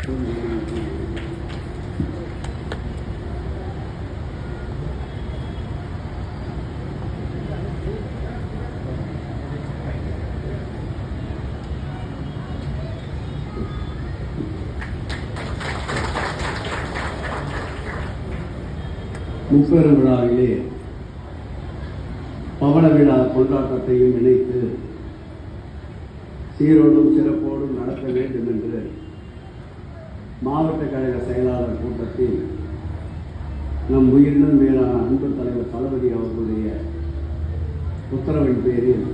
முப்பெரும் விழாவிலே பவள விழா கொண்டாட்டத்தையும் இணைத்து சீரோடும் சிறப்போடும் நடத்த வேண்டும் என்று மாவட்ட கழக செயலாளர் கூட்டத்தில் நம் உயிரினும் மேலான அன்பு தலைவர் தளபதி அவர்களுடைய உத்தரவின் பேரில்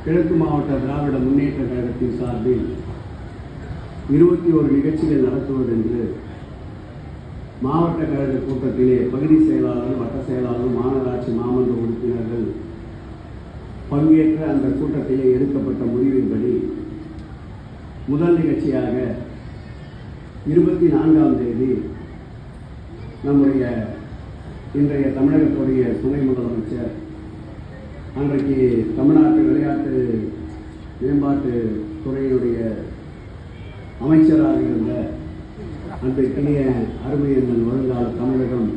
கிழக்கு மாவட்ட திராவிட முன்னேற்ற கழகத்தின் சார்பில் 21 நிகழ்ச்சிகள் நடத்துவதென்று மாவட்ட கழக கூட்டத்திலே பகுதி செயலாளர், வட்ட செயலாளர், மாநகராட்சி மாமன்ற உறுப்பினர்கள் பங்கேற்ற அந்த கூட்டத்திலே எடுக்கப்பட்ட முடிவின்படி முதல் நிகழ்ச்சியாக 24ஆம் தேதி நம்முடைய இன்றைய தமிழகத்துடைய துணை முதலமைச்சர், அன்றைக்கு தமிழ்நாட்டு விளையாட்டு மேம்பாட்டு துறையினுடைய அமைச்சராக இருந்த அன்றைக்கினிய அருமையண்ணன் வருங்கால தமிழகம்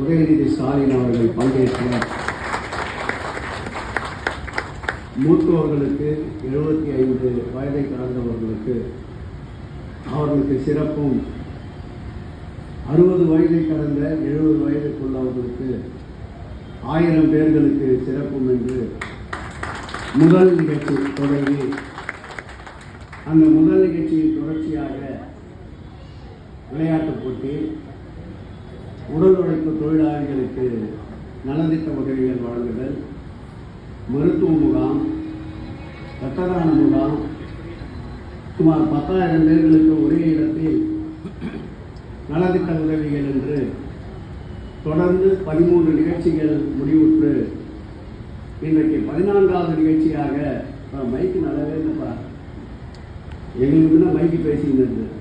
உதயநிதி ஸ்டாலின் அவர்கள் பங்கேற்ற மூத்தோர்களுக்கு 75 வயதை கடந்தவர்களுக்கு அவர்களுக்கு சிறப்பும், 60 வயதை கடந்த 70 வயதுக்குள்ளவர்களுக்கு 1000 பேர்களுக்கு சிறப்பும் என்று முதல் நிகழ்ச்சி தொடங்கி அந்த முதல் நிகழ்ச்சியின் தொடர்ச்சியாக விளையாட்டுப் போட்டி, உடல் உழைப்பு தொழிலாளிகளுக்கு நலத்திட்ட உதவிகள் வழங்குதல், மருத்துவ முகாம், இரத்ததான முகாம், சுமார் 10,000 பேர்களுக்கு ஒரே இடத்தில் நலத்திட்ட உதவிகள் என்று தொடர்ந்து 13 நிகழ்ச்சிகள் முடிவுற்று இன்றைக்கு 14வது நிகழ்ச்சியாக மைக்கு நல்லாவே இல்லைப்பா, எங்களுக்கு மைக்கு பேசிக்கிட்டு